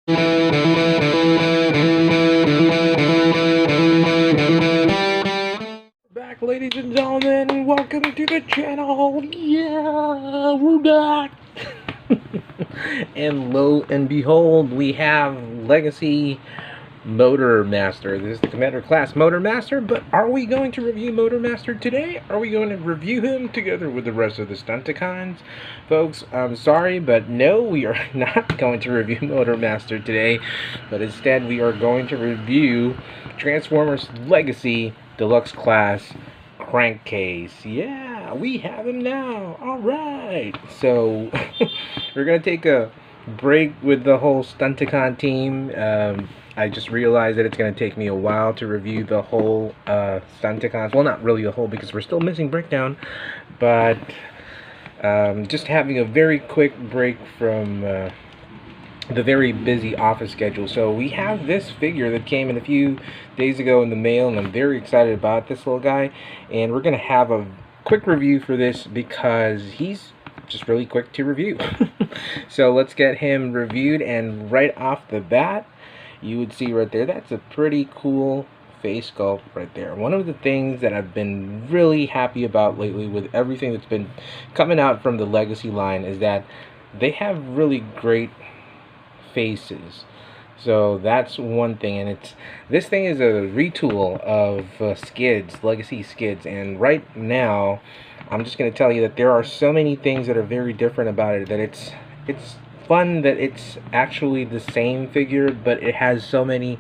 Back, ladies and gentlemen, and welcome to the channel. Yeah, we're back. And lo and behold, we have Legacy Motor Master. This is the Commander Class Motor Master, but are we going to review Motor Master today? Are we going to review him together with the rest of the Stunticons? Folks, I'm sorry, but no, we are not going to review Motor Master today, but instead we are going to review Transformers Legacy Deluxe Class Crankcase. Yeah, we have him now. Alright, so we're going to take a break with the whole Stunticon team. I just realized that it's going to take me a while to review the whole Stunticons. Well, not really the whole, because we're still missing Breakdown, but just having a very quick break from the very busy office schedule. So we have this figure that came in a few days ago in the mail, and I'm very excited about this little guy, and we're going to have a quick review for this because he's just really quick to review. So let's get him reviewed, and right off the bat, you would see right there, that's a pretty cool face sculpt right there. One of the things that I've been really happy about lately with everything that's been coming out from the Legacy line is that they have really great faces. So that's one thing, and this thing is a retool of Skids, Legacy Skids, and right now I'm just going to tell you that there are so many things that are very different about it that it's fun that it's actually the same figure, but it has so many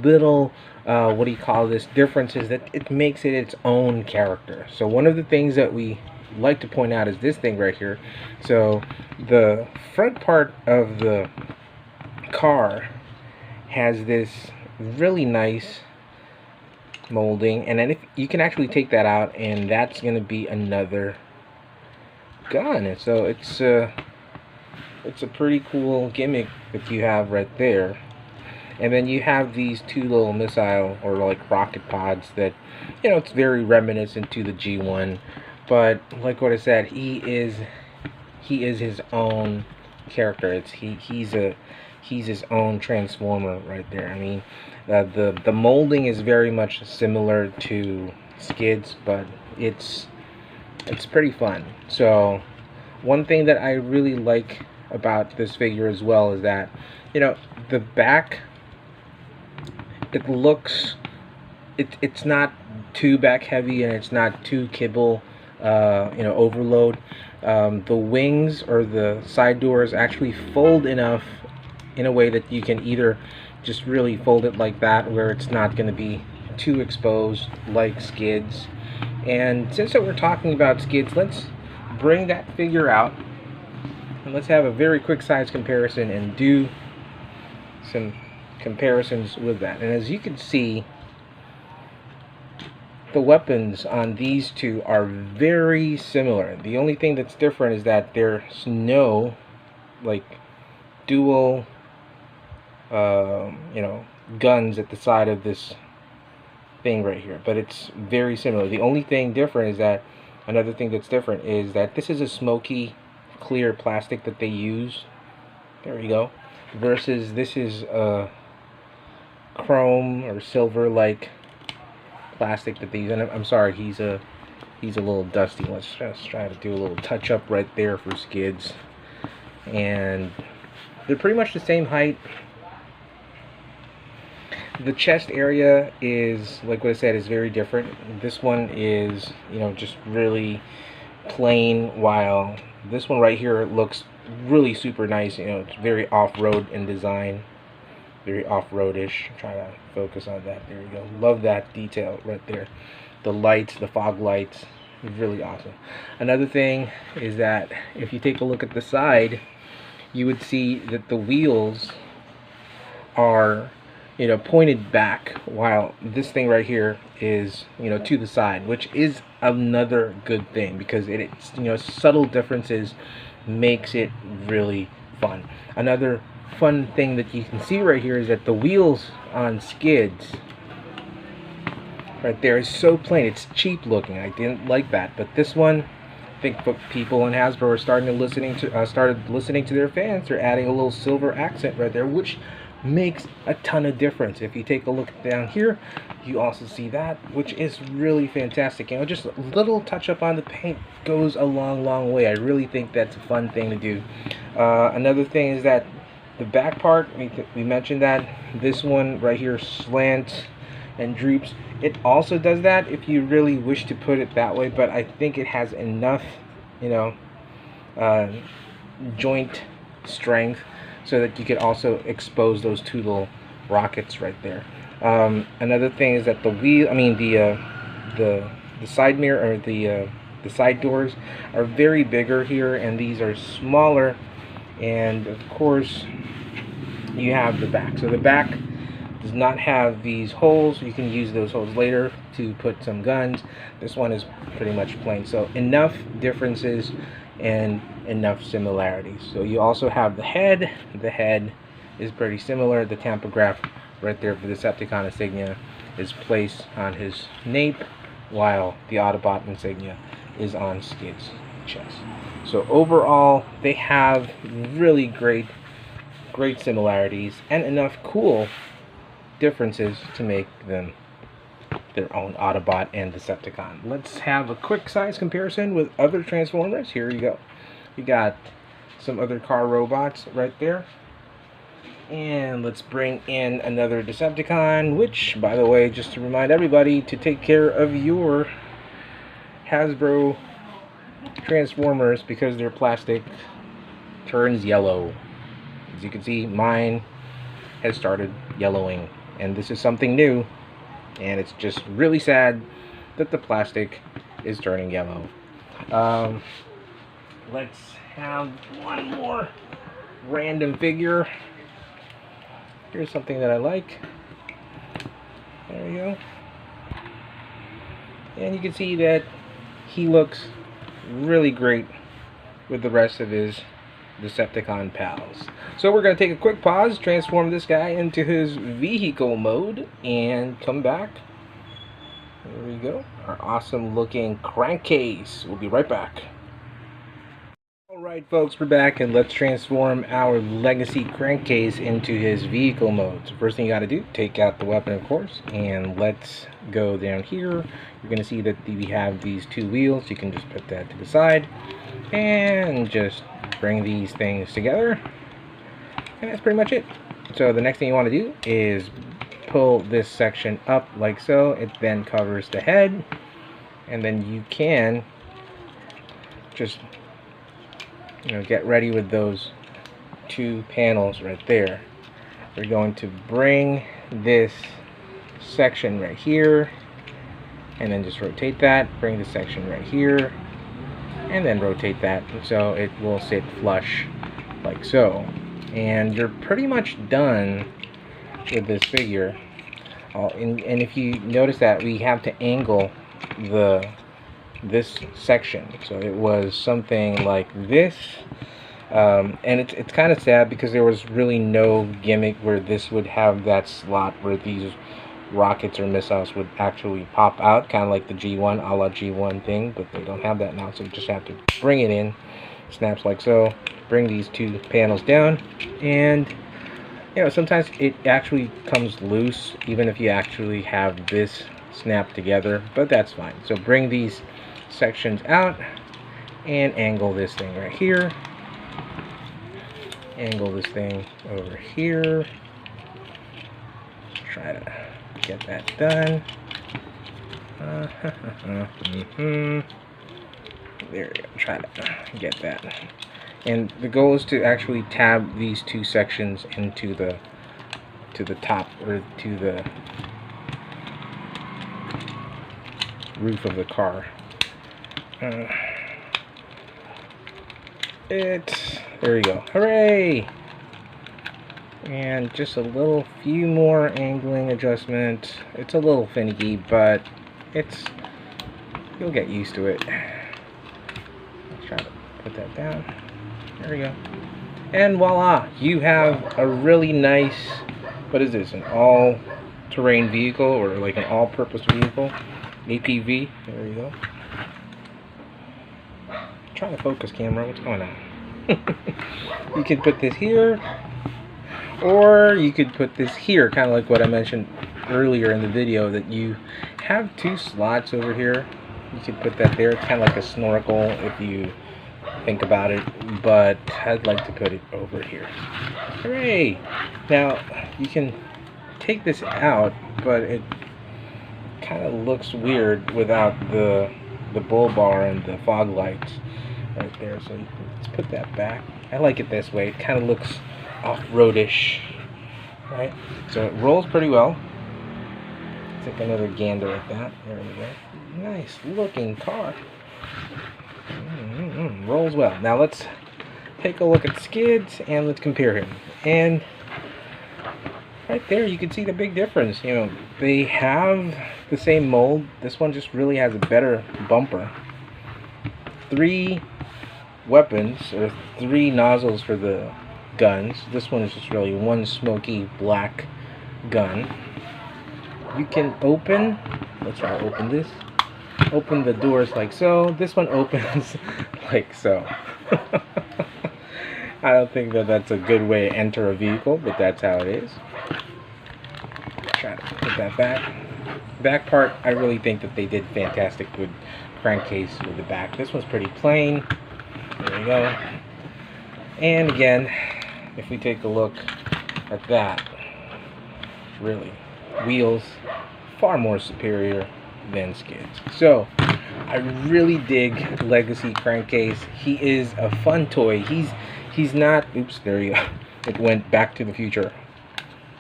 little what do you call this, differences that it makes it its own character. So one of the things that we like to point out is this thing right here. So the front part of the car has this really nice molding, and then if you can actually take that out, and that's going to be another gun. And so it's a pretty cool gimmick that you have right there. And then you have these two little missile or like rocket pods that, you know, it's very reminiscent to the G1, but like what I said, he is his own character. He's his own Transformer right there. I mean, the molding is very much similar to Skids, but it's pretty fun. So one thing that I really like about this figure as well is that, you know, the back, it looks, it's not too back heavy, and it's not too kibble, you know, overload. The wings or the side doors actually fold enough in a way that you can either just really fold it like that, where it's not going to be too exposed like Skids. And since that we're talking about Skids, let's bring that figure out and let's have a very quick size comparison and do some comparisons with that. And as you can see, the weapons on these two are very similar. The only thing that's different is that there's no like dual you know, guns at the side of this thing right here, but it's very similar. The only thing different is that, another thing that's different is that this is a smoky clear plastic that they use, there you go, versus this is a chrome or silver like plastic that they use. And I'm sorry, he's a little dusty. Let's just try to do a little touch up right there for Skids, and they're pretty much the same height. The chest area is, like what I said, is very different. This one is, you know, just really plain, while this one right here looks really super nice. You know, it's very off-road in design, very off-roadish. Try to focus on that. There you go. Love that detail right there. The lights, the fog lights, really awesome. Another thing is that if you take a look at the side, you would see that the wheels are, you know, pointed back, while this thing right here is, you know, to the side, which is another good thing, because it's, you know, subtle differences makes it really fun. Another fun thing that you can see right here is that the wheels on Skids right there is so plain. It's cheap looking. I didn't like that, but this one think people in Hasbro are started listening to their fans. They're adding a little silver accent right there, which makes a ton of difference. If you take a look down here, you also see that, which is really fantastic. You know, just a little touch up on the paint goes a long way. I really think that's a fun thing to do. Another thing is that the back part, we mentioned that this one right here slants and droops. It also does that if you really wish to put it that way, but I think it has enough, you know, joint strength so that you could also expose those two little rockets right there. Another thing is that the wheel, the side mirror, or the side doors are very bigger here, and these are smaller. And of course, you have the back. So the back does not have these holes. You can use those holes later to put some guns. This one is pretty much plain. So enough differences and enough similarities. So you also have the head. The head is pretty similar. The tampograph right there for the Decepticon insignia is placed on his nape, while the Autobot insignia is on Skid's chest. So overall, they have really great similarities and enough cool differences to make them their own Autobot and Decepticon. Let's have a quick size comparison with other Transformers. Here you go. You got some other car robots right there. And let's bring in another Decepticon, which, by the way, just to remind everybody to take care of your Hasbro Transformers, because their plastic turns yellow. As you can see, mine has started yellowing, and this is something new, and it's just really sad that the plastic is turning yellow. Let's have one more random figure. Here's something that I like. There we go. And you can see that he looks really great with the rest of his Decepticon pals. So we're going to take a quick pause, transform this guy into his vehicle mode, and come back. There we go. Our awesome looking Crankcase. We'll be right back. Alright folks, we're back, and let's transform our Legacy Crankcase into his vehicle mode. So first thing you got to do, take out the weapon, of course, and let's go down here. You're going to see that we have these two wheels. You can just put that to the side and just bring these things together, and that's pretty much it. So the next thing you want to do is pull this section up like so. It then covers the head, and then you can just, you know, get ready with those two panels right there. We're going to bring this section right here, and then just rotate that, bring the section right here, and then rotate that so it will sit flush like so. And you're pretty much done with this figure. And if you notice that we have to angle this section, so it was something like this, and it's kind of sad because there was really no gimmick where this would have that slot where these rockets or missiles would actually pop out, kind of like the G1, a la G1 thing, but they don't have that now, so you just have to bring it in. Snaps like so. Bring these two panels down, and you know, sometimes it actually comes loose even if you actually have this snap together, but that's fine. So bring these sections out and angle this thing right here, angle this thing over here. Try to get that done. There we go. Try to get that. And the goal is to actually tab these two sections into the top, or to the roof of the car. There you go. Hooray! And just a few more angling adjustments. It's a little finicky, but you'll get used to it. Let's try to put that down. There we go. And voila, you have a really nice, what is this, an all-terrain vehicle, or like an all-purpose vehicle, APV. There you go. trying to focus, camera. What's going on? You could put this here, or you could put this here, kind of like what I mentioned earlier in the video, that you have two slots over here. You could put that there. It's kind of like a snorkel if you think about it, but I'd like to put it over here. Hooray! Now you can take this out, but it kind of looks weird without the bull bar and the fog lights right there. So let's put that back. I like it this way. It kind of looks off-roadish, right? So it rolls pretty well. Take another gander at that. There we go. Nice looking car. Rolls well. Now let's take a look at Skids and let's compare him. And right there you can see the big difference. You know, they have the same mold. This one just really has a better bumper. 3 weapons, or 3 nozzles for the guns. This one is just really one smoky black gun. You can open, let's try to open this. Open the doors like so. This one opens like so. I don't think that that's a good way to enter a vehicle, but that's how it is. Try to put that back. Back part, I really think that they did fantastic with Crankcase with the back. This one's pretty plain. There we go. And again, if we take a look at that, really, wheels far more superior than Skids. So I really dig Legacy Crankcase. He is a fun toy. He's not, oops, there you go. It went Back to the Future.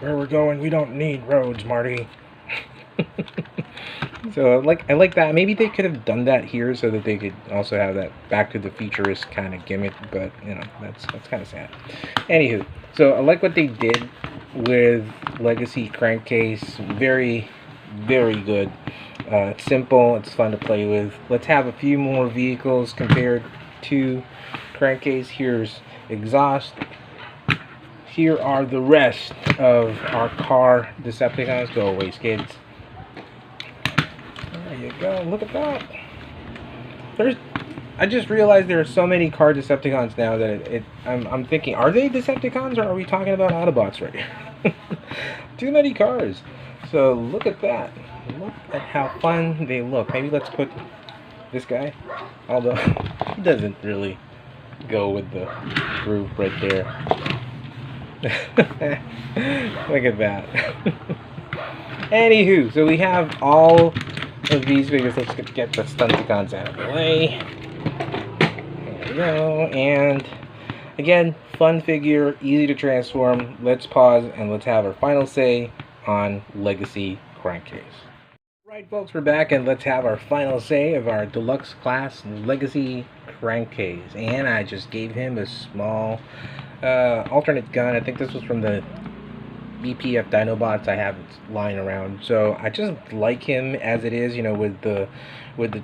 Where we're going, we don't need roads, Marty. So I like that. Maybe they could have done that here so that they could also have that Back to the Futurist kind of gimmick, but you know, that's kind of sad. Anywho, so I like what they did with Legacy Crankcase. Very, very good. It's simple, it's fun to play with. Let's have a few more vehicles compared to Crankcase. Here's exhaust. Here are the rest of our car Decepticons. Go away, Skids. There you go. Look at that. I just realized there are so many car Decepticons now that I'm thinking, are they Decepticons or are we talking about Autobots right here? Too many cars. So look at that. Look at how fun they look. Maybe let's put this guy, although he doesn't really go with the groove right there. Look at that. Anywho, so we have all of these figures. Let's get the Stunticons out of the way. There we go. And again, fun figure, easy to transform. Let's pause and let's have our final say on Legacy Crankcase. Right, folks, we're back and let's have our final say of our Deluxe class Legacy Crankcase. And I just gave him a small alternate gun. I think this was from the BPF Dinobots I have lying around. So I just like him as it is, you know, with the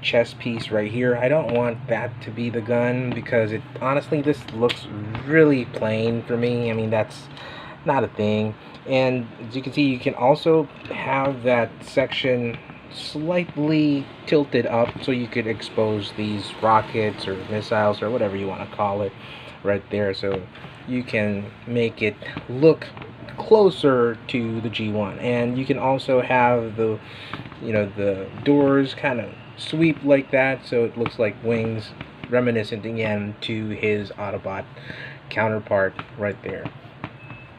chest piece right here. I don't want that to be the gun because it honestly, this looks really plain for me. I mean, that's not a thing. And as you can see, you can also have that section slightly tilted up so you could expose these rockets or missiles or whatever you want to call it right there, so you can make it look closer to the G1. And you can also have the, you know, the doors kind of sweep like that so it looks like wings, reminiscent again to his Autobot counterpart right there.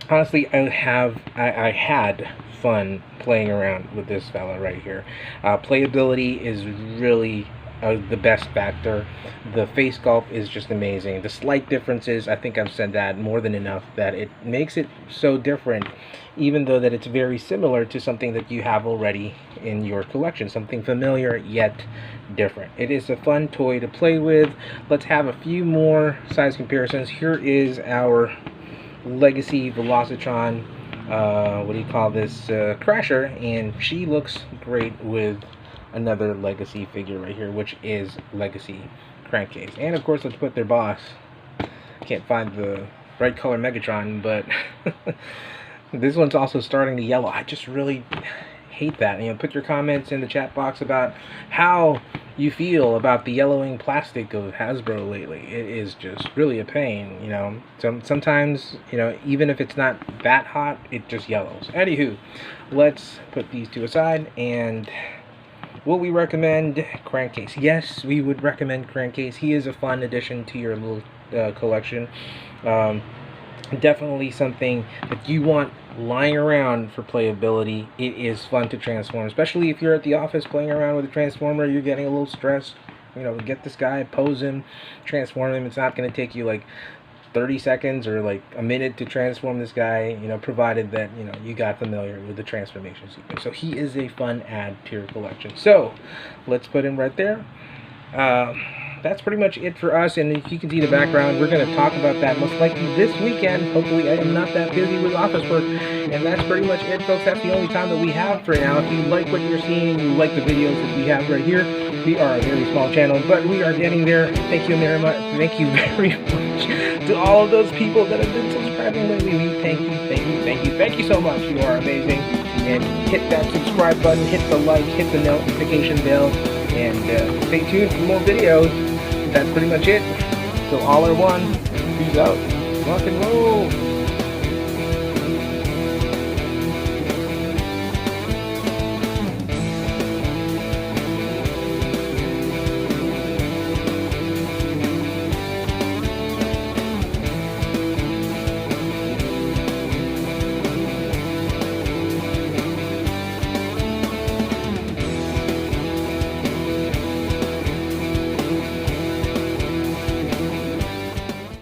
Honestly, I had fun playing around with this fella right here. Playability is really the best factor. The face sculpt is just amazing. The slight differences, I think I've said that more than enough, that it makes it so different, even though that it's very similar to something that you have already in your collection, something familiar yet different. It is a fun toy to play with. Let's have a few more size comparisons. Here is our Legacy Velocitron, what do you call this, Crasher, and she looks great with another Legacy figure right here, which is Legacy Crankcase. And of course, let's put their boss. Can't find the right color Megatron, but this one's also starting to yellow. I just really hate that. You know, put your comments in the chat box about how you feel about the yellowing plastic of Hasbro lately. It is just really a pain, you know. Sometimes, you know, even if it's not that hot, it just yellows. Anywho, let's put these two aside. And will we recommend Crankcase? Yes, we would recommend Crankcase. He is a fun addition to your little collection. Definitely something that you want lying around for playability. It is fun to transform, especially if you're at the office playing around with a transformer. You're getting a little stressed, you know, get this guy, pose him, transform him. It's not going to take you like 30 seconds or like a minute to transform this guy, you know, provided that, you know, you got familiar with the transformation sequence. So he is a fun add to your collection. So let's put him right there. That's pretty much it for us, and if you can see the background, we're going to talk about that most likely this weekend. Hopefully I am not that busy with office work, and that's pretty much it, folks. That's the only time that we have for now. If you like what you're seeing, you like the videos that we have right here, we are a very small channel, but we are getting there. Thank you very much. Thank you very much to all of those people that have been subscribing lately. We thank you, thank you, thank you, thank you so much. You are amazing. And hit that subscribe button, hit the like, hit the notification bell, and stay tuned for more videos. That's pretty much it. So all are one. Peace out. Rock and roll.